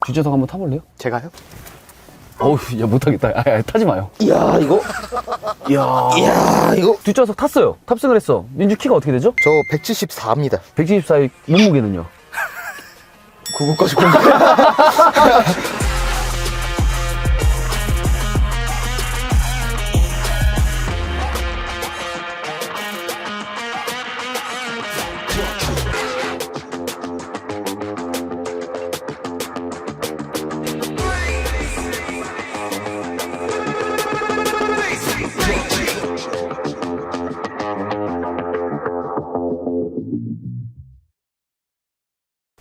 뒷좌석 한번 타볼래요? 제가요? 어우, 야, 못하겠다. 타지 마요. 이야, 이거. 이야, 이거. 뒷좌석 탔어요. 탑승을 했어. 민주 키가 어떻게 되죠? 저 174입니다. 174의 몸무게는요? 그거까지 궁금해.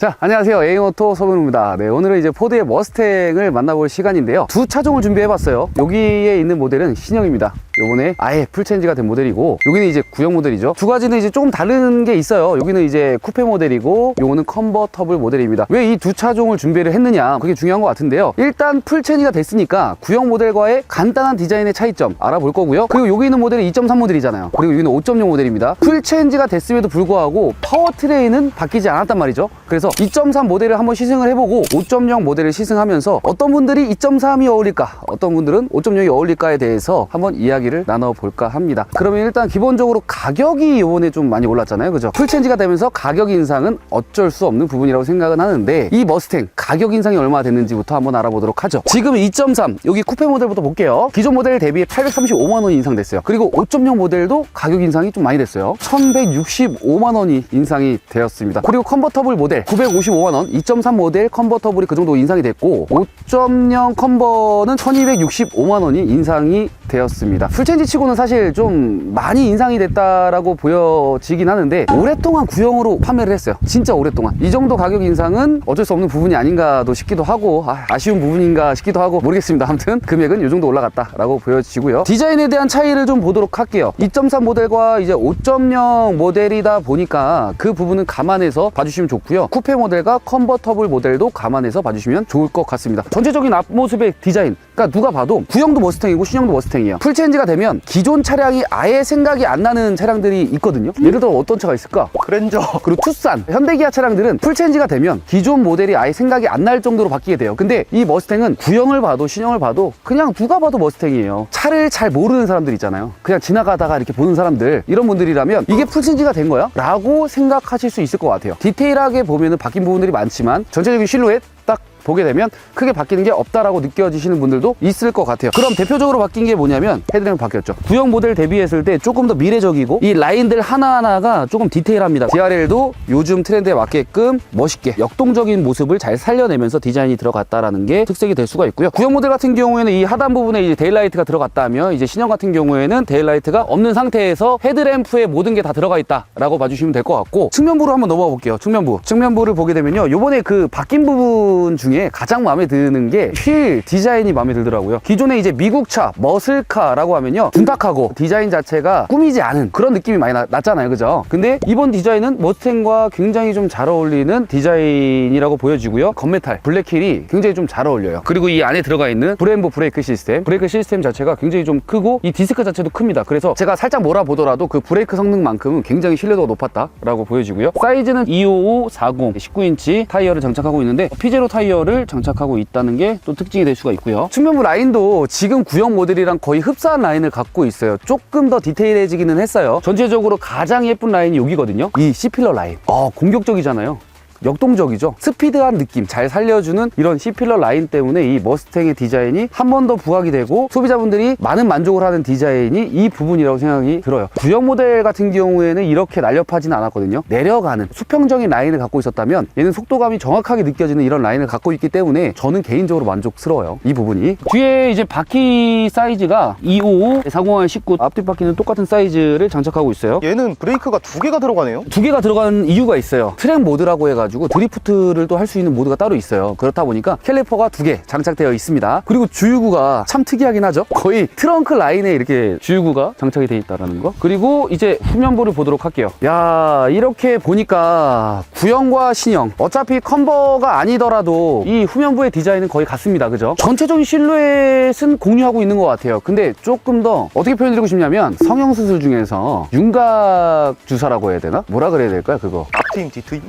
자, 안녕하세요. 에이오토 서근우입니다. 네, 오늘은 이제 포드의 머스탱을 만나볼 시간인데요. 두 차종을 준비해봤어요. 여기에 있는 모델은 신형입니다. 요번에 아예 풀체인지가 된 모델이고, 여기는 이제 구형 모델이죠. 두 가지는 이제 조금 다른 게 있어요. 여기는 이제 쿠페 모델이고, 요거는 컨버터블 모델입니다. 왜 이 두 차종을 준비를 했느냐, 그게 중요한 것 같은데요. 일단 풀체인지가 됐으니까 구형 모델과의 간단한 디자인의 차이점 알아볼 거고요. 그리고 여기 있는 모델은 2.3 모델이잖아요. 그리고 여기는 5.0 모델입니다. 풀체인지가 됐음에도 불구하고 파워트레인은 바뀌지 않았단 말이죠. 그래서 2.3 모델을 한번 시승을 해보고 5.0 모델을 시승하면서 어떤 분들이 2.3이 어울릴까, 어떤 분들은 5.0이 어울릴까에 대해서 한번 이야기를 나눠볼까 합니다. 그러면 일단 기본적으로 가격이 이번에 좀 많이 올랐잖아요, 그죠? 풀체인지가 되면서 가격 인상은 어쩔 수 없는 부분이라고 생각은 하는데, 이 머스탱 가격 인상이 얼마나 됐는지부터 한번 알아보도록 하죠. 지금 2.3 여기 쿠페 모델부터 볼게요. 기존 모델 대비해 835만 원이 인상됐어요. 그리고 5.0 모델도 가격 인상이 좀 많이 됐어요. 1165만 원이 인상이 되었습니다. 그리고 컨버터블 모델 955만 원, 2.3 모델 컨버터블이 그 정도 인상이 됐고, 5.0 컨버는 1265만 원이 인상이 되었습니다. 풀체인지 치고는 사실 좀 많이 인상이 됐다라고 보여지긴 하는데, 오랫동안 구형으로 판매를 했어요. 진짜 오랫동안. 이 정도 가격 인상은 어쩔 수 없는 부분이 아닌가도 싶기도 하고, 아쉬운 부분인가 싶기도 하고, 모르겠습니다. 아무튼 금액은 이 정도 올라갔다라고 보여지고요. 디자인에 대한 차이를 좀 보도록 할게요. 2.3 모델과 이제 5.0 모델이다 보니까 그 부분은 감안해서 봐주시면 좋고요. 쿠페 모델과 컨버터블 모델도 감안해서 봐주시면 좋을 것 같습니다. 전체적인 앞모습의 디자인, 그러니까 누가 봐도 구형도 머스탱이고 신형도 머스탱이에요. 풀체인지가 되면 기존 차량이 아예 생각이 안 나는 차량들이 있거든요. 예를 들어 어떤 차가 있을까? 그랜저. 그리고 투싼, 현대기아 차량들은 풀체인지가 되면 기존 모델이 아예 생각이 안 날 정도로 바뀌게 돼요. 근데 이 머스탱은 구형을 봐도 신형을 봐도 그냥 누가 봐도 머스탱이에요. 차를 잘 모르는 사람들 있잖아요. 그냥 지나가다가 이렇게 보는 사람들, 이런 분들이라면 이게 풀체인지가 된 거야? 라고 생각하실 수 있을 것 같아요. 디테일하게 보면은 바뀐 부분들이 많지만 전체적인 실루엣 딱 보게 되면 크게 바뀌는 게 없다라고 느껴지시는 분들도 있을 것 같아요. 그럼 대표적으로 바뀐 게 뭐냐면 헤드램프 바뀌었죠. 구형 모델 대비했을 때 조금 더 미래적이고, 이 라인들 하나하나가 조금 디테일합니다. DRL도 요즘 트렌드에 맞게끔 멋있게 역동적인 모습을 잘 살려내면서 디자인이 들어갔다라는 게 특색이 될 수가 있고요. 구형 모델 같은 경우에는 이 하단 부분에 이제 데일라이트가 들어갔다면, 이제 신형 같은 경우에는 데일라이트가 없는 상태에서 헤드램프에 모든 게 다 들어가 있다라고 봐주시면 될 것 같고, 측면부로 한번 넘어가 볼게요. 측면부를 보게 되면요, 요번에 그 바뀐 부분 중에 가장 마음에 드는 게 휠 디자인이 마음에 들더라고요. 기존에 이제 미국차, 머슬카라고 하면요, 둔탁하고 디자인 자체가 꾸미지 않은 그런 느낌이 많이 났잖아요, 그죠? 근데 이번 디자인은 머스탱과 굉장히 좀 잘 어울리는 디자인이라고 보여지고요. 건메탈, 블랙휠이 굉장히 좀 잘 어울려요. 그리고 이 안에 들어가 있는 브레임보 브레이크 시스템 자체가 굉장히 좀 크고, 이 디스크 자체도 큽니다. 그래서 제가 살짝 몰아보더라도 그 브레이크 성능만큼은 굉장히 신뢰도가 높았다라고 보여지고요. 사이즈는 25540 19인치 타이어를 장착하고 있는데, 피제로 타이어를 장착하고 있다는 게 또 특징이 될 수가 있고요. 측면부 라인도 지금 구형 모델이랑 거의 흡사한 라인을 갖고 있어요. 조금 더 디테일해지기는 했어요. 전체적으로 가장 예쁜 라인이 여기거든요. 이 C필러 라인. 공격적이잖아요. 역동적이죠. 스피드한 느낌 잘 살려주는 이런 C필러 라인 때문에 이 머스탱의 디자인이 한 번 더 부각이 되고, 소비자분들이 많은 만족을 하는 디자인이 이 부분이라고 생각이 들어요. 구형 모델 같은 경우에는 이렇게 날렵하지는 않았거든요. 내려가는 수평적인 라인을 갖고 있었다면, 얘는 속도감이 정확하게 느껴지는 이런 라인을 갖고 있기 때문에 저는 개인적으로 만족스러워요, 이 부분이. 뒤에 이제 바퀴 사이즈가 255, 401, 19 앞뒤 바퀴는 똑같은 사이즈를 장착하고 있어요. 얘는 브레이크가 2개가 들어가네요. 2개가 들어가는 이유가 있어요. 트랙 모드라고 해가지고 드리프트를 또 할 수 있는 모드가 따로 있어요. 그렇다 보니까 캘리퍼가 2개 장착되어 있습니다. 그리고 주유구가 참 특이하긴 하죠. 거의 트렁크 라인에 이렇게 주유구가 장착이 되어 있다는 거. 그리고 이제 후면부를 보도록 할게요. 야, 이렇게 보니까 구형과 신형, 어차피 컨버가 아니더라도 이 후면부의 디자인은 거의 같습니다, 그죠? 전체적인 실루엣은 공유하고 있는 것 같아요. 근데 조금 더 어떻게 표현드리고 싶냐면, 성형수술 중에서 윤곽 주사라고 해야 되나? 뭐라 그래야 될까요, 그거? 앞트임, 뒤트임?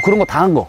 그런 거 다 한 거.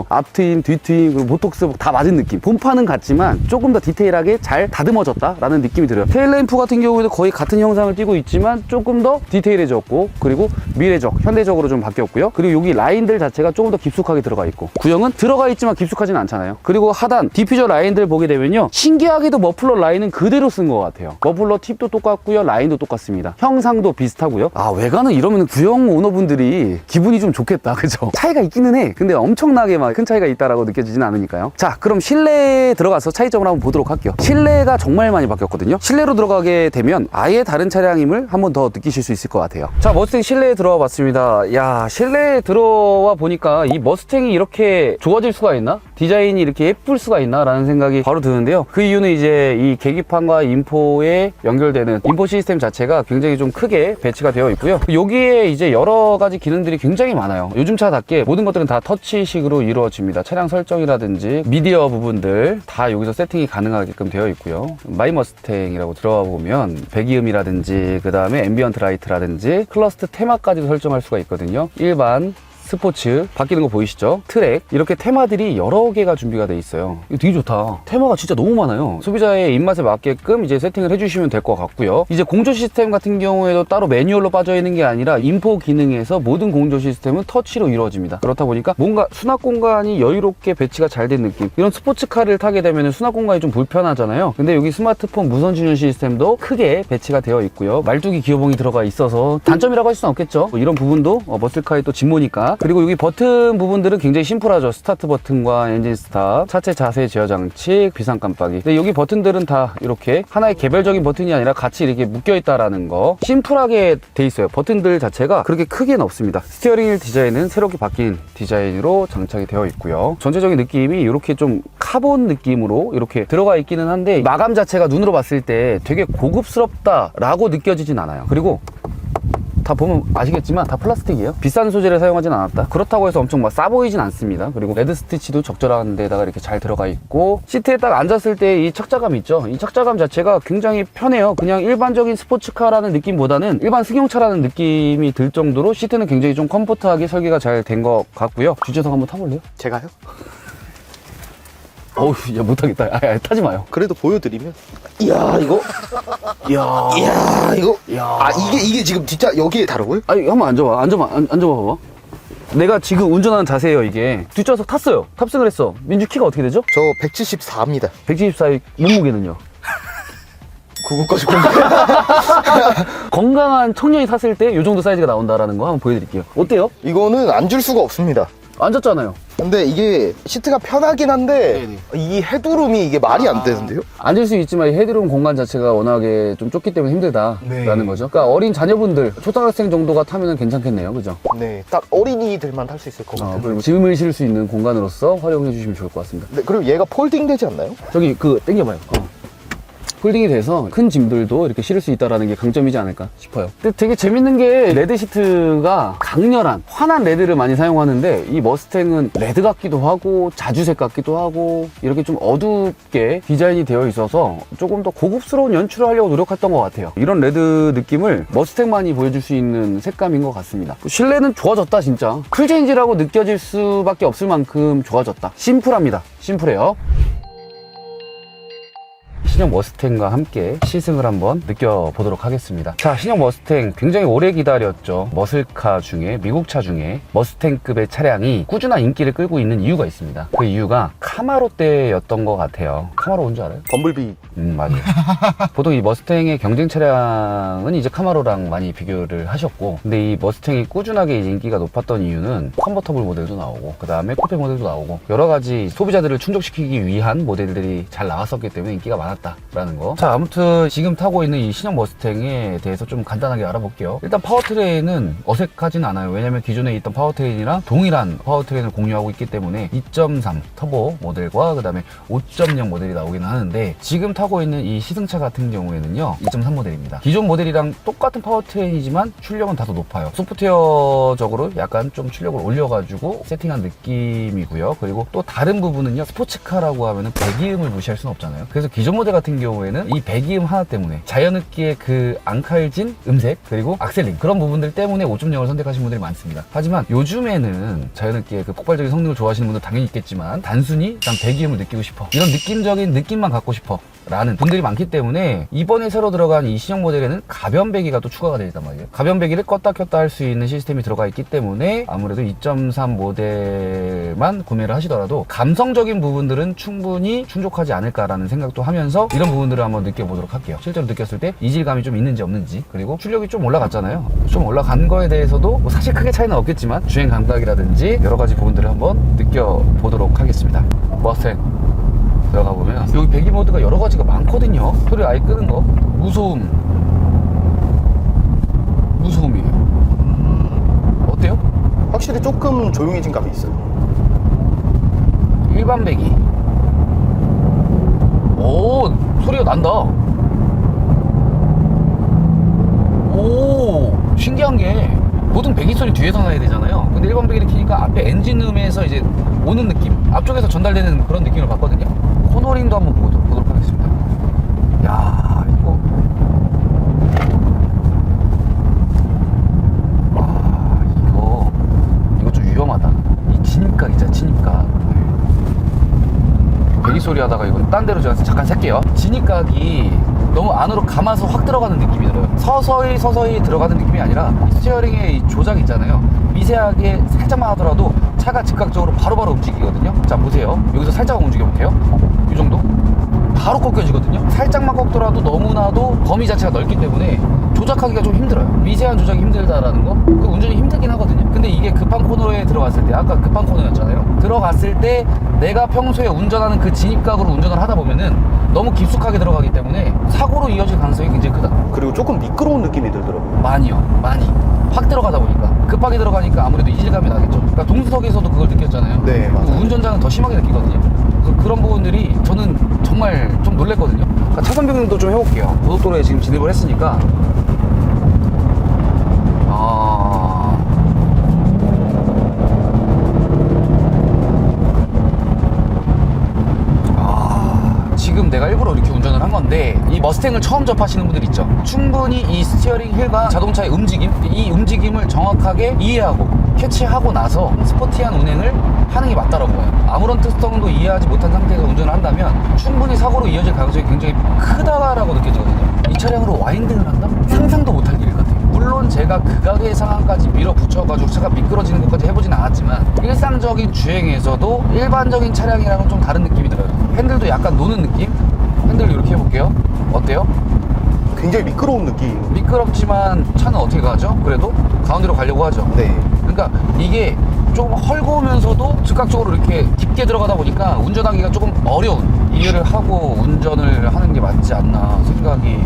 앞트임, 뒤트임, 그리고 보톡스 다 맞은 느낌. 본판은 같지만 조금 더 디테일하게 잘 다듬어졌다라는 느낌이 들어요. 테일램프 같은 경우에도 거의 같은 형상을 띠고 있지만 조금 더 디테일해졌고, 그리고 미래적, 현대적으로 좀 바뀌었고요. 그리고 여기 라인들 자체가 조금 더 깊숙하게 들어가 있고, 구형은 들어가 있지만 깊숙하진 않잖아요. 그리고 하단 디퓨저 라인들 보게 되면요, 신기하게도 머플러 라인은 그대로 쓴 것 같아요. 머플러 팁도 똑같고요, 라인도 똑같습니다. 형상도 비슷하고요. 아, 외관은 이러면 구형 오너분들이 기분이 좀 좋겠다, 그죠? 차이가 있기는 해. 근데 엄청나게 막 큰 차이가 있다라고 느껴지진 않으니까요. 자, 그럼 실내에 들어가서 차이점을 한번 보도록 할게요. 실내가 정말 많이 바뀌었거든요. 실내로 들어가게 되면 아예 다른 차량임을 한번 더 느끼실 수 있을 것 같아요. 자, 머스탱 실내에 들어와 봤습니다. 야, 실내에 들어와 보니까 이 머스탱이 이렇게 좋아질 수가 있나? 디자인이 이렇게 예쁠 수가 있나? 라는 생각이 바로 드는데요. 그 이유는 이제 이 계기판과 인포에 연결되는 인포 시스템 자체가 굉장히 좀 크게 배치가 되어 있고요. 여기에 이제 여러 가지 기능들이 굉장히 많아요. 요즘 차답게 모든 것들은 다 터치식으로 이루어집니다. 차량 설정이라든지 미디어 부분들 다 여기서 세팅이 가능하게끔 되어 있고요. 마이 머스탱이라고 들어가 보면 배기음이라든지 그 다음에 앰비언트 라이트라든지 클러스트 테마까지도 설정할 수가 있거든요. 일반, 스포츠 바뀌는 거 보이시죠? 트랙 이렇게 테마들이 여러 개가 준비가 돼 있어요. 이거 되게 좋다. 테마가 진짜 너무 많아요. 소비자의 입맛에 맞게끔 이제 세팅을 해주시면 될 것 같고요. 이제 공조 시스템 같은 경우에도 따로 매뉴얼로 빠져 있는 게 아니라 인포 기능에서 모든 공조 시스템은 터치로 이루어집니다. 그렇다 보니까 뭔가 수납 공간이 여유롭게 배치가 잘 된 느낌. 이런 스포츠카를 타게 되면 수납 공간이 좀 불편하잖아요. 근데 여기 스마트폰 무선 충전 시스템도 크게 배치가 되어 있고요. 말뚝이 기어봉이 들어가 있어서 단점이라고 할 수는 없겠죠. 이런 부분도 머슬카의 또 진모니까. 그리고 여기 버튼 부분들은 굉장히 심플하죠. 스타트 버튼과 엔진 스탑, 차체 자세 제어 장치, 비상 깜빡이. 근데 여기 버튼들은 다 이렇게 하나의 개별적인 버튼이 아니라 같이 이렇게 묶여 있다라는 거. 심플하게 돼 있어요. 버튼들 자체가 그렇게 크게는 없습니다. 스티어링 휠 디자인은 새롭게 바뀐 디자인으로 장착이 되어 있고요. 전체적인 느낌이 이렇게 좀 카본 느낌으로 이렇게 들어가 있기는 한데 마감 자체가 눈으로 봤을 때 되게 고급스럽다라고 느껴지진 않아요. 그리고 다 보면 아시겠지만 다 플라스틱이에요. 비싼 소재를 사용하진 않았다. 그렇다고 해서 엄청 막 싸 보이진 않습니다. 그리고 레드 스티치도 적절한 데다가 이렇게 잘 들어가 있고, 시트에 딱 앉았을 때 이 착자감 있죠. 이 착자감 자체가 굉장히 편해요. 그냥 일반적인 스포츠카라는 느낌보다는 일반 승용차라는 느낌이 들 정도로 시트는 굉장히 좀 컴포트하게 설계가 잘 된 것 같고요. 주재석 한번 타볼래요? 제가요? 어우, 야, 못하겠다. 타지 마요. 그래도 보여드리면. 이야, 이거. 이야, 이거. 아, 이게 지금 진짜 여기에 다르고요? 아니, 한번 앉아봐. 앉아봐 봐봐. 내가 지금 운전하는 자세예요. 이게 뒷좌석 탔어요. 탑승을 했어. 민주 키가 어떻게 되죠? 저 174입니다. 174의 몸무게는요? 그거까지 공개. 건강한 청년이 탔을 때 이 정도 사이즈가 나온다라는 거 한번 보여드릴게요. 어때요? 이거는 앉을 수가 없습니다. 앉았잖아요. 근데 이게 시트가 편하긴 한데 이 헤드룸이 이게 말이 안 되는데요? 앉을 수 있지만 이 헤드룸 공간 자체가 워낙에 좀 좁기 때문에 힘들다라는 거죠. 그러니까 어린 자녀분들, 초등학생 정도가 타면 괜찮겠네요. 그죠? 네, 딱 어린이들만 탈 수 있을 것 같아요. 그리고 짐을 실을 수 있는 공간으로서 활용해 주시면 좋을 것 같습니다. 네, 그리고 얘가 폴딩 되지 않나요? 저기 당겨봐요. 폴딩이 돼서 큰 짐들도 이렇게 실을 수 있다는 게 강점이지 않을까 싶어요. 근데 되게 재밌는 게 레드 시트가 강렬한 환한 레드를 많이 사용하는데 이 머스탱은 레드 같기도 하고 자주색 같기도 하고 이렇게 좀 어둡게 디자인이 되어 있어서 조금 더 고급스러운 연출을 하려고 노력했던 것 같아요. 이런 레드 느낌을 머스탱만이 보여줄 수 있는 색감인 것 같습니다. 실내는 좋아졌다 진짜. 쿨체인지라고 느껴질 수밖에 없을 만큼 좋아졌다. 심플합니다. 심플해요. 신형 머스탱과 함께 시승을 한번 느껴보도록 하겠습니다. 자, 신형 머스탱 굉장히 오래 기다렸죠. 머슬카 중에, 미국 차 중에 머스탱급의 차량이 꾸준한 인기를 끌고 있는 이유가 있습니다. 그 이유가 카마로 때였던 것 같아요. 카마로 뭔지 알아요? 범블비. 맞아요. 보통 이 머스탱의 경쟁 차량은 이제 카마로랑 많이 비교를 하셨고, 근데 이 머스탱이 꾸준하게 이제 인기가 높았던 이유는 컨버터블 모델도 나오고, 그 다음에 쿠페 모델도 나오고, 여러 가지 소비자들을 충족시키기 위한 모델들이 잘 나왔었기 때문에 인기가 많았다라는 거. 자, 아무튼 지금 타고 있는 이 신형 머스탱에 대해서 좀 간단하게 알아볼게요. 일단 파워트레인은 어색하진 않아요. 왜냐면 기존에 있던 파워트레인이랑 동일한 파워트레인을 공유하고 있기 때문에 2.3 터보 모델과 그 다음에 5.0 모델이 나오기는 하는데, 지금 타고 있는 이 시승차 같은 경우에는요 2.3 모델입니다. 기존 모델이랑 똑같은 파워트레인이지만 출력은 다소 높아요. 소프트웨어적으로 약간 좀 출력을 올려가지고 세팅한 느낌이고요. 그리고 또 다른 부분은요, 스포츠카라고 하면은 배기음을 무시할 수는 없잖아요. 그래서 기존 모델 같은 경우에는 이 배기음 하나 때문에 자연흡기의 그 앙칼진 음색 그리고 악셀링 그런 부분들 때문에 5.0을 선택하신 분들이 많습니다. 하지만 요즘에는 자연흡기의 그 폭발적인 성능을 좋아하시는 분들 당연히 있겠지만 단순히 난 배기음을 느끼고 싶어, 이런 느낌적인 느낌만 갖고 싶어 라는 분들이 많기 때문에 이번에 새로 들어간 이 신형 모델에는 가변 배기가 또 추가가 되어 있단 말이에요. 가변 배기를 껐다 켰다 할 수 있는 시스템이 들어가 있기 때문에 아무래도 2.3 모델만 구매를 하시더라도 감성적인 부분들은 충분히 충족하지 않을까라는 생각도 하면서 이런 부분들을 한번 느껴보도록 할게요. 실제로 느꼈을 때 이질감이 좀 있는지 없는지, 그리고 출력이 좀 올라갔잖아요. 좀 올라간 거에 대해서도 뭐 사실 크게 차이는 없겠지만 주행 감각이라든지 여러 가지 부분들을 한번 느껴보도록 하겠습니다. 머스탱 들어가 보면 여기 배기 모드가 여러 가지가 많거든요. 소리 아예 끄는 거, 무소음이에요. 어때요? 확실히 조금 조용해진 감이 있어요. 일반 배기. 오, 소리가 난다. 오, 신기한 게 보통 배기 소리 뒤에서 나야 되잖아요. 근데 일반 배기를 키니까 앞에 엔진음에서 이제 오는 느낌, 앞쪽에서 전달되는 그런 느낌을 받거든요. 코너링도 한번 보도록 하겠습니다. 야, 이거. 와, 이거 좀 위험하다. 이 진입각 있잖아, 진입각. 배기 소리 하다가 이거 딴 데로 제가 잠깐 셀게요. 진입각이 너무 안으로 감아서 확 들어가는 느낌이 들어요. 서서히 들어가는 느낌이 아니라 스티어링의 이 조작 있잖아요. 미세하게 살짝만 하더라도 차가 즉각적으로 바로바로 움직이거든요. 자, 보세요. 여기서 살짝 움직여 볼게요. 이 정도? 바로 꺾여지거든요. 살짝만 꺾더라도 너무나도 범위 자체가 넓기 때문에 조작하기가 좀 힘들어요. 미세한 조작이 힘들다라는 거, 그 운전이 힘들긴 하거든요. 근데 이게 급한 코너에 들어갔을 때, 아까 급한 코너였잖아요. 들어갔을 때 내가 평소에 운전하는 그 진입각으로 운전을 하다 보면은 너무 깊숙하게 들어가기 때문에 사고로 이어질 가능성이 굉장히 크다. 그리고 조금 미끄러운 느낌이 들더라고요. 많이 확 들어가다 보니까, 급하게 들어가니까 아무래도 이질감이 나겠죠. 그러니까 동수석에서도 그걸 느꼈잖아요. 네, 맞아요. 운전자는 더 심하게 느끼거든요. 그래서 그런 부분들이 저는 정말 좀 놀랬거든요. 그러니까 차선 변경도 좀 해볼게요. 고속도로에 지금 진입을 했으니까. 지금 내가 일부러 이렇게 운전을 한 건데, 이 머스탱을 처음 접하시는 분들 있죠. 충분히 이 스티어링 휠과 자동차의 움직임, 이 움직임을 정확하게 이해하고 캐치하고 나서 스포티한 운행을 하는 게 맞다라고 봐요. 아무런 특성도 이해하지 못한 상태에서 운전을 한다면 충분히 사고로 이어질 가능성이 굉장히 크다라고 느껴지거든요. 이 차량으로 와인딩을 한다? 상상도 못할 길 같아요. 물론 제가 극악의 상황까지 밀어붙여가지고 차가 미끄러지는 것까지 해보진 않았지만 일상적인 주행에서도 일반적인 차량이랑은 좀 다른 느낌이 들어요. 핸들도 약간 노는 느낌? 핸들 이렇게 해볼게요. 어때요? 굉장히 미끄러운 느낌. 미끄럽지만 차는 어떻게 가죠? 그래도 가운데로 가려고 하죠. 네. 그러니까 이게 조금 헐거우면서도 즉각적으로 이렇게 깊게 들어가다 보니까 운전하기가 조금 어려운, 이해를 하고 운전을 하는 게 맞지 않나 생각이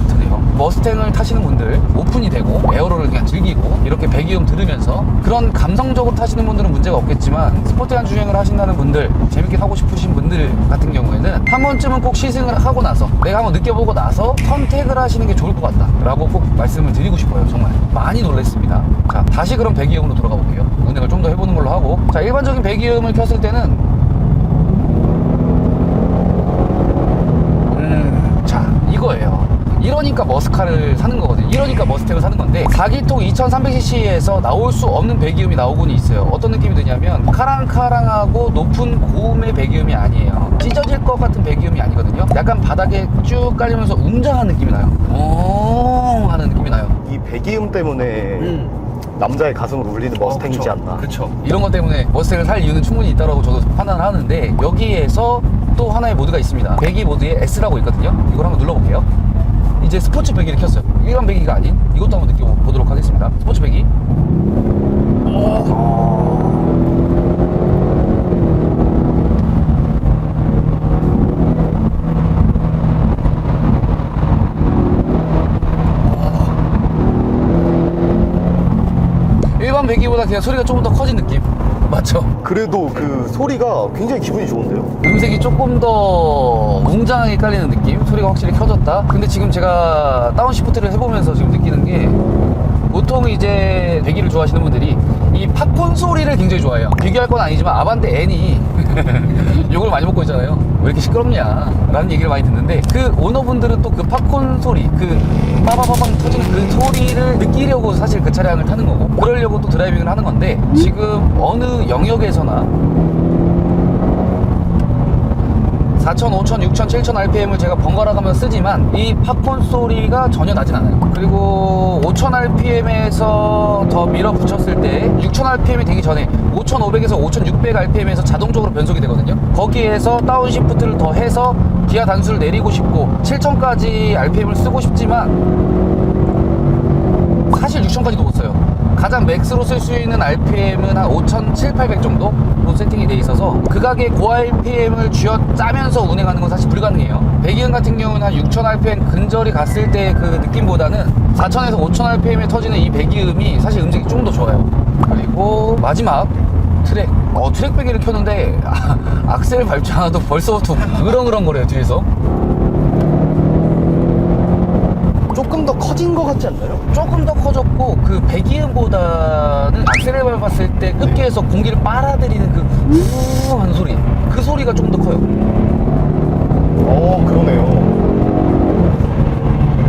드네요. 머스탱을 타시는 분들 오픈이 되고 에어로를 그냥 즐기고 이렇게 배기음 들으면서 그런 감성적으로 타시는 분들은 문제가 없겠지만, 스포티한 주행을 하신다는 분들, 재밌게 타고 싶으신 분들 같은 경우에는 한 번쯤은 꼭 시승을 하고 나서, 내가 한번 느껴보고 나서 선택을 하시는 게 좋을 것 같다 라고 꼭 말씀을 드리고 싶어요. 정말 많이 놀랬습니다. 자, 다시 그럼 배기음으로 돌아가 볼게요. 운행을 좀 더 해보는 걸로 하고, 자, 일반적인 배기음을 켰을 때는 자, 이거예요. 이러니까 머스카를 사는 거거든요. 이러니까 머스탱을 사는 건데, 4기통 2300cc에서 나올 수 없는 배기음이 나오곤 있어요. 어떤 느낌이 드냐면 카랑카랑하고 높은 고음의 배기음이 아니에요. 찢어질 것 같은 배기음이 아니거든요. 약간 바닥에 쭉 깔리면서 웅장한 느낌이 나요. 오 하는 느낌이 나요. 이 배기음 때문에 남자의 가슴을 울리는 머스탱이지 않나. 그렇죠. 이런 것 때문에 머스탱을 살 이유는 충분히 있다고 저도 판단을 하는데, 여기에서 또 하나의 모드가 있습니다. 배기 모드에 S라고 있거든요. 이걸 한번 눌러볼게요. 이제 스포츠 배기를 켰어요. 일반 배기가 아닌 이것도 한번 느껴보도록 하겠습니다. 스포츠 배기. 일반 배기보다 그냥 소리가 조금 더 커진 느낌 맞죠? 그래도 그 소리가 굉장히 기분이 좋은데요. 음색이 조금 더 웅장하게 깔리는 느낌? 소리가 확실히 켜졌다. 근데 지금 제가 다운시프트를 해보면서 지금 느끼는 게, 보통 이제 배기를 좋아하시는 분들이 이 팝콘 소리를 굉장히 좋아해요. 비교할 건 아니지만 아반떼 N이 욕을 많이 먹고 있잖아요. 왜 이렇게 시끄럽냐 라는 얘기를 많이 듣는데, 그 오너분들은 또 그 팝콘 소리, 그 빠바바방 터지는 그 소리를 느끼려고 사실 그 차량을 타는 거고, 그러려고 또 드라이빙을 하는 건데, 지금 어느 영역에서나 4,000, 5,000, 6,000, 7,000 RPM을 제가 번갈아 가면서 쓰지만 이 팝콘 소리가 전혀 나진 않아요. 그리고 5,000 RPM에서 더 밀어붙였을 때 6,000 RPM이 되기 전에 5,500에서 5,600 RPM에서 자동적으로 변속이 되거든요. 거기에서 다운시프트를 더 해서 기아 단수를 내리고 싶고 7,000까지 RPM을 쓰고 싶지만 사실 6,000까지도 못 써요. 가장 맥스로 쓸 수 있는 RPM은 한 5,700, 800 정도로 세팅이 돼 있어서 그 가격에 고 RPM을 쥐어 짜면서 운행하는 건 사실 불가능해요. 배기음 같은 경우는 한 6,000 RPM 근절이 갔을 때 그 느낌보다는 4,000에서 5,000 RPM에 터지는 이 배기음이 사실 음색이 좀 더 좋아요. 그리고 마지막 트랙. 트랙 배기를 켰는데 악셀 밟지 않아도 벌써부터 으렁으렁거려요, 뒤에서. 조금 더 커진 것 같지 않나요? 조금 더 커졌고, 그 배기음보다는 악셀을 밟았을 때 흡기에서 공기를 빨아들이는 그 후한 소리, 그 소리가 좀 더 커요. 그러네요.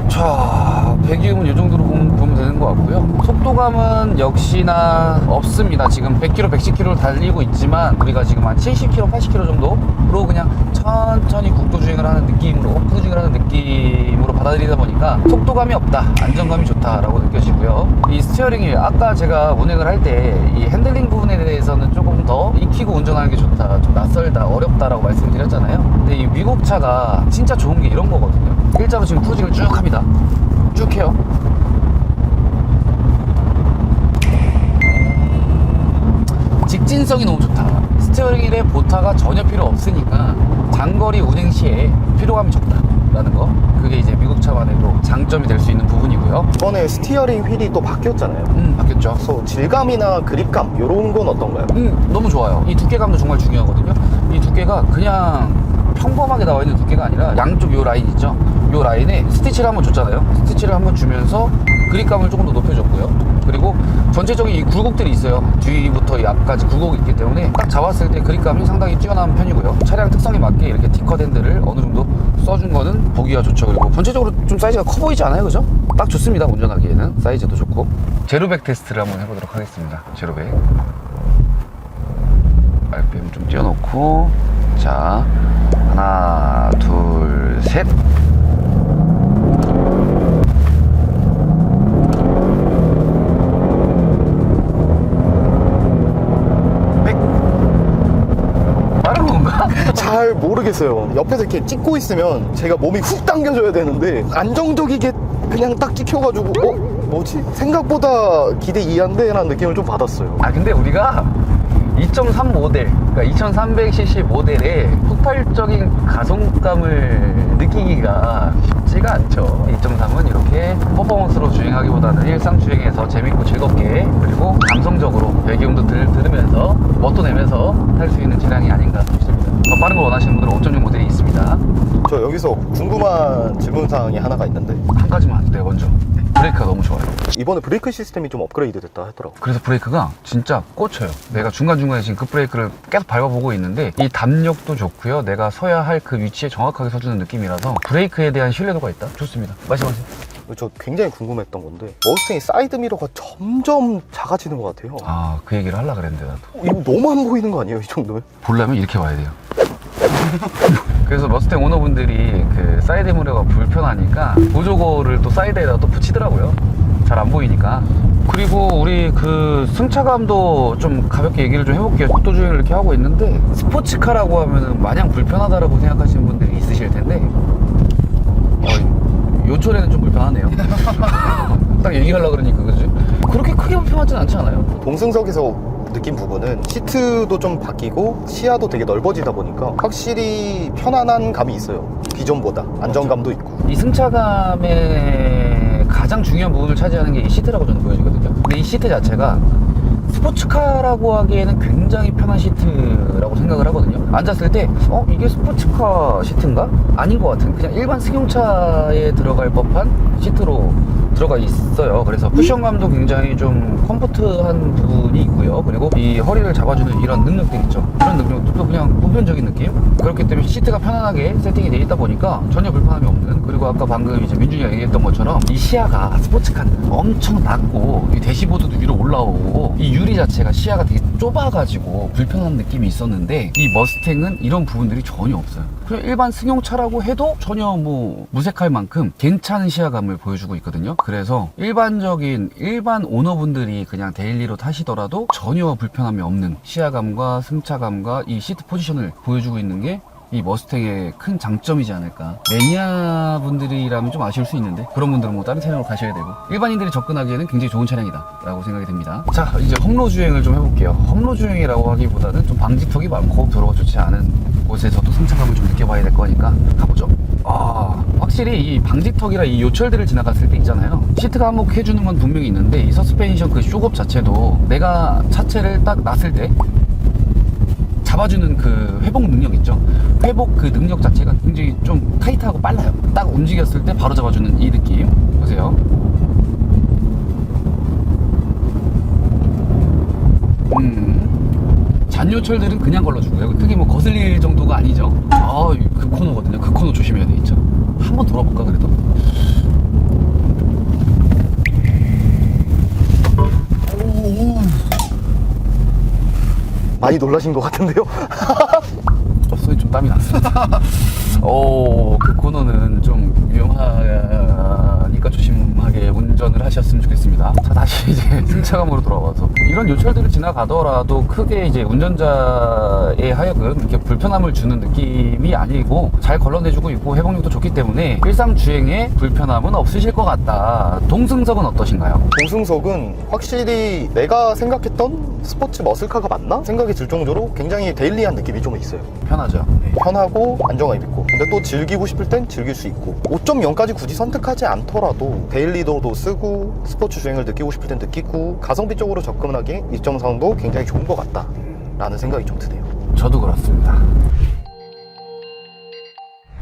자, 배기음은 이 정도로 보면 되는 것 같고요. 속도감은 역시나 없습니다. 지금 100km, 110km를 달리고 있지만 우리가 지금 한 70km, 80km 정도로 그냥 천천히 국도 주행을 하는 느낌으로, 오프 주행을 하는 느낌으로 받아들이다 보니까 속도감이 없다, 안정감이 좋다라고 느껴지고요. 이 스티어링이 아까 제가 운행을 할 때 이 핸들링 부분에 대해서는 조금 더 익히고 운전하는 게 좋다, 좀 낯설다, 어렵다라고 말씀을 드렸잖아요. 근데 이 미국 차가 진짜 좋은 게 이런 거거든요. 일자로 지금 크루징을 쭉 합니다. 쭉 해요. 직진성이 너무 좋다. 스티어링 휠에 보타가 전혀 필요 없으니까 장거리 운행 시에 피로감이 적다라는 거, 그게 이제 미국 차만의 또 장점이 될 수 있는 부분이고요. 이번에 스티어링 휠이 또 바뀌었잖아요. 바뀌었죠. 그래서 질감이나 그립감 이런 건 어떤가요? 너무 좋아요. 이 두께감도 정말 중요하거든요. 이 두께가 그냥 평범하게 나와 있는 두께가 아니라 양쪽 요 라인 있죠? 요 라인에 스티치를 한번 줬잖아요. 스티치를 한번 주면서 그립감을 조금 더 높여줬고요. 그리고 전체적인 이 굴곡들이 있어요. 뒤부터 이 앞까지 굴곡이 있기 때문에 딱 잡았을 때 그립감이 상당히 뛰어난 편이고요. 차량 특성에 맞게 이렇게 티컷 핸들을 어느 정도 써준 거는 보기가 좋죠. 그리고 전체적으로 좀 사이즈가 커 보이지 않아요? 그죠? 딱 좋습니다. 운전하기에는 사이즈도 좋고. 제로백 테스트를 한번 해보도록 하겠습니다. 제로백 RPM 좀 띄워놓고, 자, 하나, 둘, 셋. 빠른 건가? 잘 모르겠어요. 옆에서 이렇게 찍고 있으면 제가 몸이 훅 당겨져야 되는데 안정적이게 그냥 딱 찍혀가지고 뭐지? 생각보다 기대 이한데 라는 느낌을 좀 받았어요. 근데 우리가 2.3 모델, 그러니까 2300cc 모델의 폭발적인 가속감을 느끼기가 쉽지가 않죠. 2.3은 이렇게 퍼포먼스로 주행하기보다는 일상 주행에서 재밌고 즐겁게, 그리고 감성적으로 배기음도 들으면서 멋도 내면서 탈 수 있는 차량이 아닌가 싶습니다. 더 빠른 걸 원하시는 분들은 5.6 모델이 있습니다. 저 여기서 궁금한 질문사항이 하나가 있는데 한 가지만 네, 먼저 브레이크가 너무 좋아요. 이번에 브레이크 시스템이 좀 업그레이드 됐다 하더라고요. 그래서 브레이크가 진짜 꽂혀요. 내가 중간중간에 지금 급 브레이크를 계속 밟아보고 있는데 이 담력도 좋고요. 내가 서야 할 그 위치에 정확하게 서주는 느낌이라서 브레이크에 대한 신뢰도가 있다. 좋습니다. 말씀하세요. 저 굉장히 궁금했던 건데 머스탱이 사이드 미러가 점점 작아지는 것 같아요. 그 얘기를 하려고 그랬는데 나도. 이거 너무 안 보이는 거 아니에요? 이 정도면? 보려면 이렇게 와야 돼요. 그래서 머스탱 오너분들이 그 사이드 미러가 불편하니까 보조거를 또 사이드에다 또 붙이더라고요. 잘 안 보이니까. 그리고 우리 그 승차감도 좀 가볍게 얘기를 좀 해볼게요. 속도 주행을 이렇게 하고 있는데 스포츠카라고 하면은 마냥 불편하다라고 생각하시는 분들이 있으실 텐데 요철에는 좀 불편하네요. 딱 얘기하려고 그러니까, 그지? 그렇게 크게 불편하진 않지 않아요? 동승석에서 느낀 부분은 시트도 좀 바뀌고 시야도 되게 넓어지다 보니까 확실히 편안한 감이 있어요. 기존보다 안정감도 있고. 이 승차감의 가장 중요한 부분을 차지하는 게 이 시트라고 저는 보여지거든요. 근데 이 시트 자체가 스포츠카라고 하기에는 굉장히 편한 시트라고 생각을 하거든요. 앉았을 때 이게 스포츠카 시트인가? 아닌 것 같은, 그냥 일반 승용차에 들어갈 법한 시트로 들어가 있어요. 그래서 쿠션감도 굉장히 좀 컴포트한 부분이 있고요. 그리고 이 허리를 잡아주는 이런 능력들 있죠. 이런 능력도 그냥 보편적인 느낌. 그렇기 때문에 시트가 편안하게 세팅이 되어 있다 보니까 전혀 불편함이 없는. 그리고 아까 방금 이제 민준이가 얘기했던 것처럼 이 시야가 스포츠카는 엄청 낮고 이 대시보드도 위로 올라오고 이 유리 자체가 시야가 되게 좁아가지고 불편한 느낌이 있었는데 이 머스탱은 이런 부분들이 전혀 없어요. 그냥 일반 승용차라고 해도 전혀 뭐 무색할 만큼 괜찮은 시야감을 보여주고 있거든요. 그래서 일반 오너분들이 그냥 데일리로 타시더라도 전혀 불편함이 없는 시야감과 승차감과 이 시트 포지션을 보여주고 있는 게 이 머스탱의 큰 장점이지 않을까. 매니아 분들이라면 좀 아쉬울 수 있는데 그런 분들은 뭐 다른 차량으로 가셔야 되고 일반인들이 접근하기에는 굉장히 좋은 차량이다 라고 생각이 됩니다. 자, 이제 험로 주행을 좀 해볼게요. 험로 주행이라고 하기보다는 좀 방지턱이 많고 도로가 좋지 않은 곳에서도 승차감을 좀 느껴봐야 될 거니까 가보죠. 확실히 이 방지턱이라 이 요철들을 지나갔을 때 있잖아요. 시트가 한몫해주는 건 분명히 있는데 이 서스펜션 그 쇼급 자체도 내가 차체를 딱 놨을 때 잡아주는 그 회복 능력 있죠. 회복 그 능력 자체가 굉장히 좀 타이트하고 빨라요. 딱 움직였을 때 바로 잡아주는 이 느낌 보세요. 잔요철들은 그냥 걸러주고요. 크게 뭐 거슬릴 정도가 아니죠. 그 코너거든요. 그 코너 조심해야 돼 있죠. 한번 돌아볼까 그래도. 많이 놀라신 것 같은데요? 손이 좀 땀이 났습니다. 그 코너는 좀 위험하니까 조심하게 운전을 하셨으면 좋겠습니다. 자, 다시 이제 승차감으로 돌아와서 이런 요철들을 지나가더라도 크게 이제 운전자에 하여금 이렇게 불편함을 주는 느낌이 아니고 잘 걸러내주고 있고 회복력도 좋기 때문에 일상 주행에 불편함은 없으실 것 같다. 동승석은 어떠신가요? 동승석은 확실히 내가 생각했던 스포츠 머슬카가 맞나? 생각이 들 정도로 굉장히 데일리한 느낌이 좀 있어요. 편하죠. 편하고 안정감 있고 근데 또 즐기고 싶을 땐 즐길 수 있고 5.0까지 굳이 선택하지 않더라도 데일리도도 쓰고 스포츠 주행을 느끼고 싶을 땐 느끼고 가성비 쪽으로 접근하기에 2.3도 굉장히 좋은 것 같다 라는 생각이 좀 드네요. 저도 그렇습니다.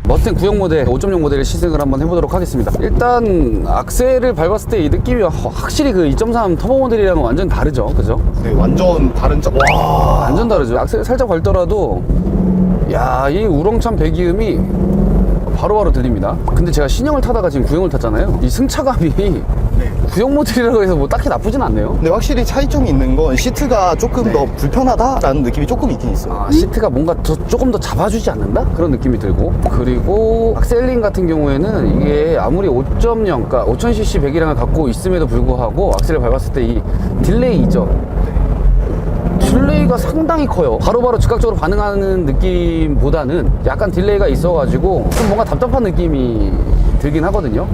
머스탱 구형 모델 5.0 모델을 시승을 한번 해보도록 하겠습니다. 일단 악셀을 밟았을 때 이 느낌이 확실히 그 2.3 터보 모델이랑은 완전 다르죠. 그죠? 네, 완전 다른 와 완전 다르죠. 악셀을 살짝 밟더라도 야, 이 우렁찬 배기음이 바로바로 들립니다. 근데 제가 신형을 타다가 지금 구형을 탔잖아요. 이 승차감이 구형 모델이라고 해서 뭐 딱히 나쁘진 않네요. 근데 확실히 차이점이 있는 건 시트가 조금 더 불편하다라는 느낌이 조금 있긴 있어요. 시트가 뭔가 조금 더 잡아주지 않는다? 그런 느낌이 들고, 그리고 악셀링 같은 경우에는 이게 아무리 5.0, 그러니까 5000cc 배기량을 갖고 있음에도 불구하고 악셀을 밟았을 때 이 딜레이죠. 딜레이가 상당히 커요. 바로바로 즉각적으로 반응하는 느낌보다는 약간 딜레이가 있어가지고 좀 뭔가 답답한 느낌이 들긴 하거든요.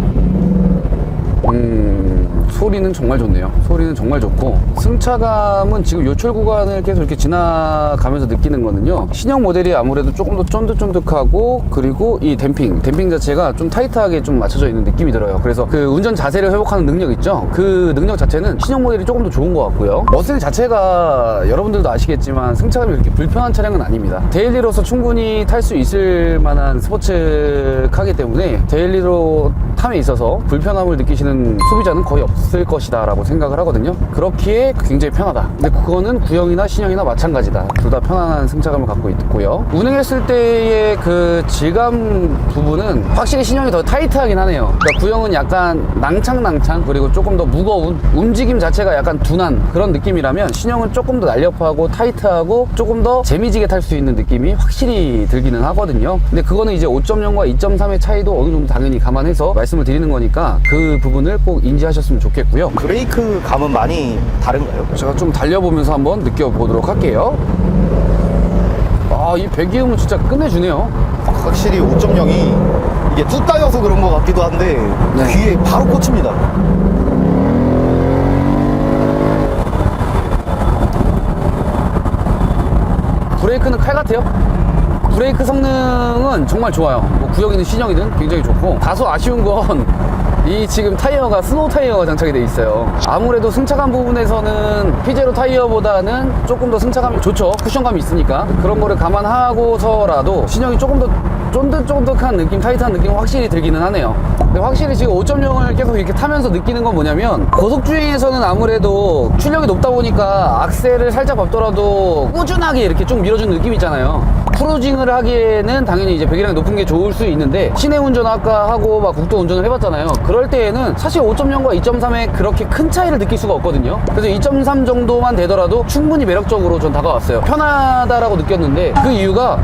소리는 정말 좋네요. 소리는 정말 좋고, 승차감은 지금 요철 구간을 계속 이렇게 지나가면서 느끼는 거는요, 신형 모델이 아무래도 조금 더 쫀득쫀득하고, 그리고 이 댐핑 자체가 좀 타이트하게 좀 맞춰져 있는 느낌이 들어요. 그래서 그 운전 자세를 회복하는 능력 있죠? 그 능력 자체는 신형 모델이 조금 더 좋은 것 같고요. 머슬 자체가 여러분들도 아시겠지만 승차감이 그렇게 불편한 차량은 아닙니다. 데일리로서 충분히 탈 수 있을 만한 스포츠카기 때문에 데일리로 탐에 있어서 불편함을 느끼시는 소비자는 거의 없을 것이다 라고 생각을 하거든요. 그렇기에 굉장히 편하다. 근데 그거는 구형이나 신형이나 마찬가지다. 둘 다 편안한 승차감을 갖고 있고요. 운행했을 때의 그 질감 부분은 확실히 신형이 더 타이트하긴 하네요. 그러니까 구형은 약간 낭창 그리고 조금 더 무거운, 움직임 자체가 약간 둔한 그런 느낌이라면 신형은 조금 더 날렵하고 타이트하고 조금 더 재미지게 탈 수 있는 느낌이 확실히 들기는 하거든요. 근데 그거는 이제 5.0과 2.3의 차이도 어느 정도 당연히 감안해서 말씀을 드리는 거니까 그 부분을 꼭 인지하셨으면 좋겠고요. 브레이크 감은 많이 다른가요? 제가 좀 달려보면서 한번 느껴보도록 할게요. 이 배기음은 진짜 끝내주네요. 확실히 5.0이 이게 뚝 따여서 그런 것 같기도 한데 귀에 바로 꽂힙니다. 브레이크는 칼 같아요. 브레이크 성능은 정말 좋아요. 뭐 구형이든 신형이든 굉장히 좋고, 다소 아쉬운 건 이 지금 타이어가 스노우 타이어가 장착이 돼 있어요. 아무래도 승차감 부분에서는 피제로 타이어보다는 조금 더 승차감이 좋죠. 쿠션감이 있으니까. 그런 거를 감안하고서라도 신형이 조금 더 쫀득쫀득한 느낌, 타이트한 느낌 확실히 들기는 하네요. 근데 확실히 지금 5.0을 계속 이렇게 타면서 느끼는 건 뭐냐면, 고속주행에서는 아무래도 출력이 높다 보니까 악셀을 살짝 밟더라도 꾸준하게 이렇게 쭉 밀어주는 느낌 있잖아요. 크루징을 하기에는 당연히 이제 배기량이 높은 게 좋을 수 있는데, 시내 운전 아까 하고 막 국도 운전을 해봤잖아요. 그럴 때에는 사실 5.0과 2.3에 그렇게 큰 차이를 느낄 수가 없거든요. 그래서 2.3 정도만 되더라도 충분히 매력적으로 전 다가왔어요. 편하다라고 느꼈는데, 그 이유가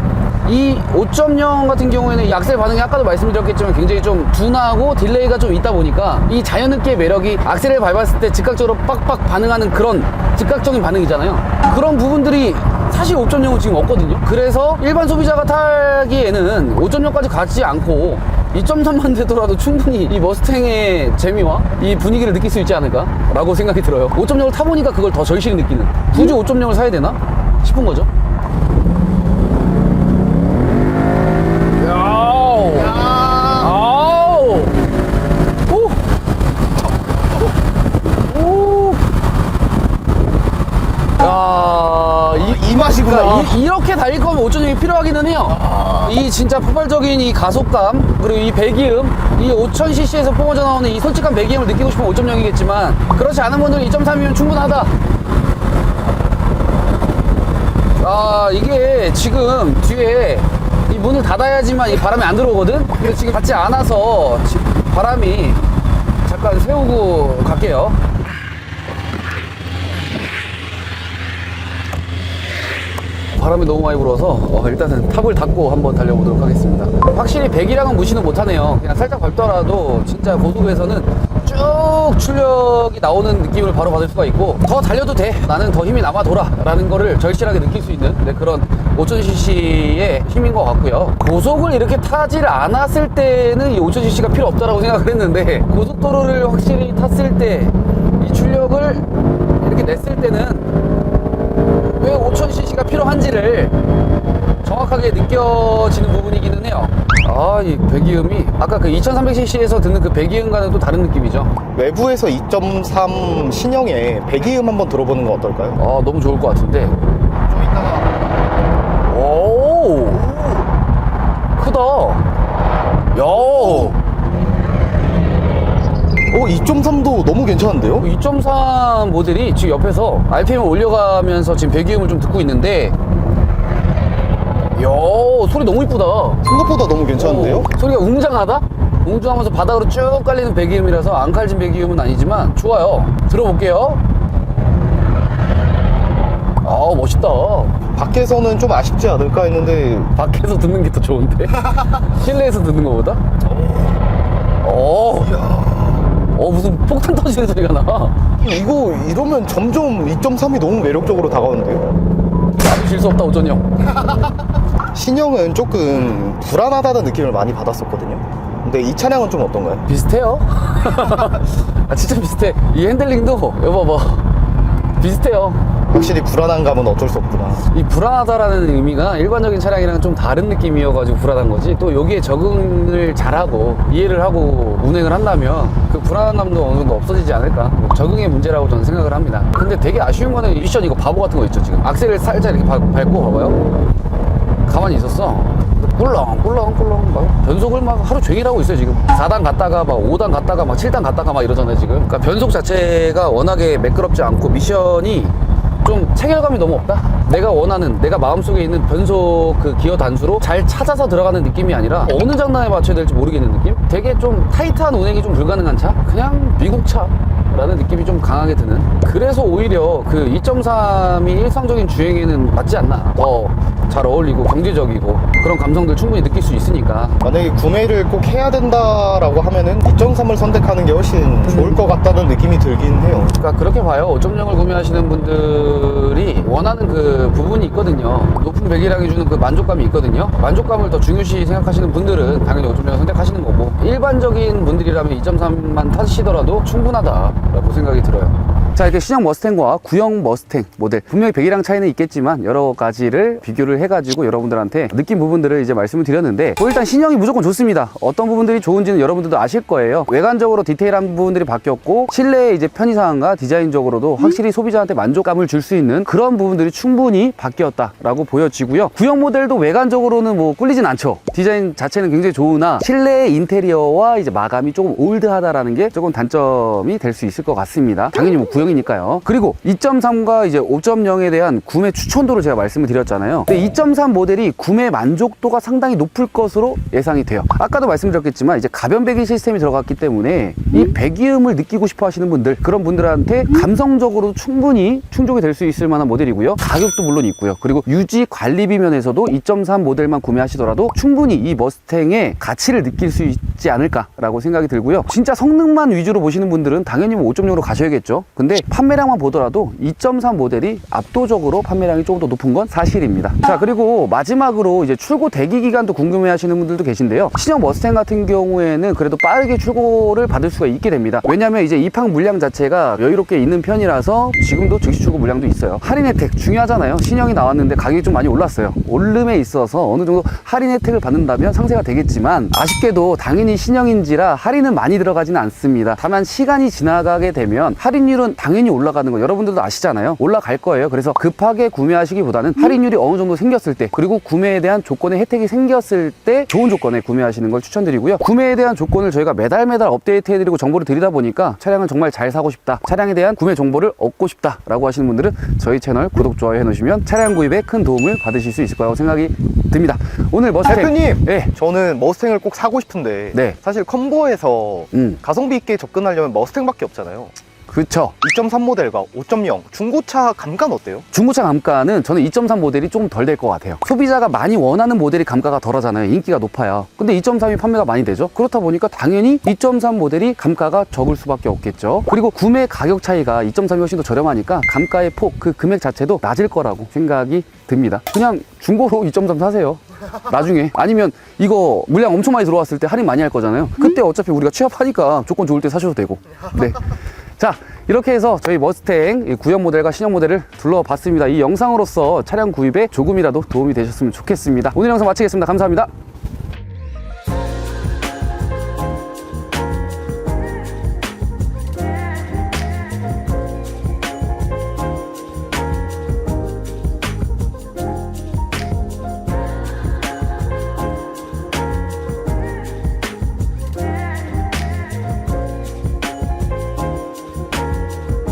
이 5.0 같은 경우에는 이 악셀 반응이 아까도 말씀드렸겠지만 굉장히 좀 둔하고 딜레이가 좀 있다 보니까 이 자연스럽게 매력이 악셀을 밟았을 때 즉각적으로 빡빡 반응하는 그런 즉각적인 반응이잖아요. 그런 부분들이 사실 5.0은 지금 없거든요. 그래서 일반 소비자가 타기에는 5.0까지 가지 않고 2.3만 되더라도 충분히 이 머스탱의 재미와 이 분위기를 느낄 수 있지 않을까 라고 생각이 들어요. 5.0을 타보니까 그걸 더 절실히 느끼는, 굳이 5.0을 사야 되나 싶은 거죠. 이 맛이구나. 이렇게 달릴 거면 5.0이 필요하기는 해요. 이 진짜 폭발적인 이 가속감, 그리고 이 배기음, 이 5000cc에서 뿜어져 나오는 이 솔직한 배기음을 느끼고 싶으면 5.0이겠지만, 그렇지 않은 분들은 2.3이면 충분하다. 이게 지금 뒤에 이 문을 닫아야지만 이 바람이 안 들어오거든? 근데 지금 닫지 않아서 바람이 잠깐 세우고 갈게요. 바람이 너무 많이 불어서 일단은 탑을 닫고 한번 달려보도록 하겠습니다. 확실히 배기량은 무시는 못하네요. 그냥 살짝 밟더라도 진짜 고속에서는 쭉 출력이 나오는 느낌을 바로 받을 수가 있고, 더 달려도 돼, 나는 더 힘이 남아돌아 라는 거를 절실하게 느낄 수 있는 그런 5000cc의 힘인 것 같고요. 고속을 이렇게 타질 않았을 때는 이 5000cc가 필요 없다라고 생각을 했는데, 고속도로를 확실히 탔을 때 이 출력을 이렇게 냈을 때는 왜 5000cc가 필요한지를 정확하게 느껴지는 부분이기는 해요. 이 배기음이 아까 그 2300cc에서 듣는 그 배기음과는 또 다른 느낌이죠. 외부에서 2.3 신형의 배기음 한번 들어보는 건 어떨까요? 너무 좋을 것 같은데. 좀 이따가. 오, 크다. 야, 2.3도 너무 괜찮은데요? 2.3 모델이 지금 옆에서 RPM을 올려가면서 지금 배기음을 좀 듣고 있는데, 이야, 소리 너무 이쁘다. 생각보다 너무 괜찮은데요? 소리가 웅장하다? 웅장하면서 바닥으로 쭉 깔리는 배기음이라서 안 칼진 배기음은 아니지만 좋아요. 들어볼게요. 멋있다. 밖에서는 좀 아쉽지 않을까 했는데 밖에서 듣는 게 더 좋은데? 실내에서 듣는 것보다? 무슨 폭탄 터지는 소리가 나. 이거 이러면 점점 2.3이 너무 매력적으로 다가오는데요? 나도 질 수 없다, 5.0. 신형은 조금 불안하다는 느낌을 많이 받았었거든요. 근데 이 차량은 좀 어떤가요? 비슷해요. 진짜 비슷해. 이 핸들링도 여보 비슷해요. 확실히 불안한 감은 어쩔 수 없구나. 이 불안하다라는 의미가 일반적인 차량이랑 좀 다른 느낌이어가지고 불안한 거지, 또 여기에 적응을 잘하고 이해를 하고 운행을 한다면 그 불안한 감도 어느 정도 없어지지 않을까. 적응의 문제라고 저는 생각을 합니다. 근데 되게 아쉬운 거는 미션 이거 바보 같은 거 있죠. 지금 악셀을 살짝 이렇게 밟고 봐봐요. 가만히 있었어. 꿀렁꿀렁꿀렁 막 변속을 막 하루 종일 하고 있어요. 지금 4단 갔다가 막 5단 갔다가 막 7단 갔다가 막 이러잖아요 지금. 그러니까 변속 자체가 워낙에 매끄럽지 않고 미션이 좀 체결감이 너무 없다? 내가 원하는, 내가 마음속에 있는 변속 그 기어 단수로 잘 찾아서 들어가는 느낌이 아니라 어느 장단에 맞춰야 될지 모르겠는 느낌? 되게 좀 타이트한 운행이 좀 불가능한 차? 그냥 미국 차라는 느낌이 좀 강하게 드는. 그래서 오히려 그 2.3이 일상적인 주행에는 맞지 않나. 더 잘 어울리고 경제적이고 그런 감성들 충분히 느낄 수 있으니까. 만약에 구매를 꼭 해야 된다라고 하면은 2.3을 선택하는 게 훨씬 좋을 것 같다는 느낌이 들긴 해요. 그러니까 그렇게 봐요. 5.0을 구매하시는 분들이 원하는 그 부분이 있거든요. 높은 배기량이 주는 그 만족감이 있거든요. 만족감을 더 중요시 생각하시는 분들은 당연히 5.0을 선택하시는 거고, 일반적인 분들이라면 2.3만 타시더라도 충분하다라고 생각이 들어요. 자, 이렇게 신형 머스탱과 구형 머스탱 모델 분명히 배기량 차이는 있겠지만 여러 가지를 비교를 해가지고 여러분들한테 느낀 부분들을 이제 말씀을 드렸는데 뭐 일단 신형이 무조건 좋습니다. 어떤 부분들이 좋은지는 여러분들도 아실 거예요. 외관적으로 디테일한 부분들이 바뀌었고 실내의 이제 편의상과 디자인적으로도 확실히 소비자한테 만족감을 줄 수 있는 그런 부분들이 충분히 바뀌었다라고 보여지고요. 구형 모델도 외관적으로는 뭐 꿀리진 않죠. 디자인 자체는 굉장히 좋으나 실내의 인테리어와 이제 마감이 조금 올드하다라는 게 조금 단점이 될 수 있을 것 같습니다. 당연히 뭐 구형이니까요. 그리고 2.3과 이제 5.0에 대한 구매 추천도를 제가 말씀을 드렸잖아요. 근데 2.3 모델이 구매 만족도가 상당히 높을 것으로 예상이 돼요. 아까도 말씀드렸겠지만 이제 가변 배기 시스템이 들어갔기 때문에 이 배기음을 느끼고 싶어 하시는 분들, 그런 분들한테 감성적으로 충분히 충족이 될 수 있을 만한 모델이고요. 가격도 물론 있고요. 그리고 유지 관리비 면에서도 2.3 모델만 구매하시더라도 충분히 이 머스탱의 가치를 느낄 수 있지 않을까라고 생각이 들고요. 진짜 성능만 위주로 보시는 분들은 당연히 뭐 5.0으로 가셔야겠죠. 근데 판매량만 보더라도 2.3 모델이 압도적으로 판매량이 조금 더 높은 건 사실입니다. 자, 그리고 마지막으로 이제 출고 대기 기간도 궁금해 하시는 분들도 계신데요. 신형 머스탱 같은 경우에는 그래도 빠르게 출고를 받을 수가 있게 됩니다. 왜냐면 이제 입항 물량 자체가 여유롭게 있는 편이라서 지금도 즉시 출고 물량도 있어요. 할인 혜택 중요하잖아요. 신형이 나왔는데 가격이 좀 많이 올랐어요. 오름에 있어서 어느 정도 할인 혜택을 받는다면 상세가 되겠지만 아쉽게도 당연히 신형인지라 할인은 많이 들어가지는 않습니다. 다만 시간이 지나가게 되면 할인율은 당연히 올라가는 거 여러분들도 아시잖아요. 올라갈 거예요. 그래서 급하게 구매하시기보다는 할인율이 어느 정도 생겼을 때, 그리고 구매에 대한 조건의 혜택이 생겼을 때 좋은 조건에 구매하시는 걸 추천드리고요. 구매에 대한 조건을 저희가 매달 업데이트 해드리고 정보를 드리다 보니까 차량을 정말 잘 사고 싶다, 차량에 대한 구매 정보를 얻고 싶다 라고 하시는 분들은 저희 채널 구독, 좋아요 해놓으시면 차량 구입에 큰 도움을 받으실 수 있을 거라고 생각이 듭니다. 오늘 머스탱 대표님, 네. 저는 머스탱을 꼭 사고 싶은데 네. 사실 컴보에서 가성비 있게 접근하려면 머스탱밖에 없잖아요. 그쵸. 2.3 모델과 5.0 중고차 감가는 어때요? 중고차 감가는 저는 2.3 모델이 좀 덜 될 것 같아요. 소비자가 많이 원하는 모델이 감가가 덜하잖아요. 인기가 높아요. 근데 2.3이 판매가 많이 되죠. 그렇다 보니까 당연히 2.3 모델이 감가가 적을 수밖에 없겠죠. 그리고 구매 가격 차이가 2.3이 훨씬 더 저렴하니까 감가의 폭, 그 금액 자체도 낮을 거라고 생각이 듭니다. 그냥 중고로 2.3 사세요. 나중에. 아니면 이거 물량 엄청 많이 들어왔을 때 할인 많이 할 거잖아요. 그때 어차피 우리가 취합하니까 조건 좋을 때 사셔도 되고. 네. 자, 이렇게 해서 저희 머스탱 구형 모델과 신형 모델을 둘러봤습니다. 이 영상으로서 차량 구입에 조금이라도 도움이 되셨으면 좋겠습니다. 오늘 영상 마치겠습니다. 감사합니다.